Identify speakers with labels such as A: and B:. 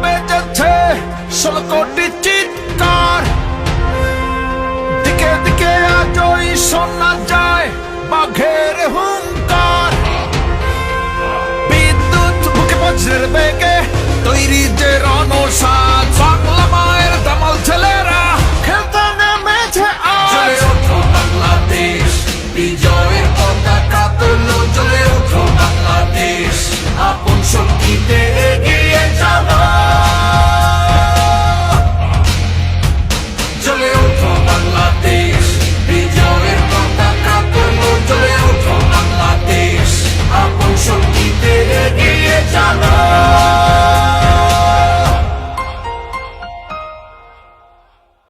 A: বেজেছে 16 কোটি চিৎকার, দিকে দিকে আজই শোনা যায় বাঘের হুঙ্কার। বিদ্যুৎ বুকে বজ্রের বেগ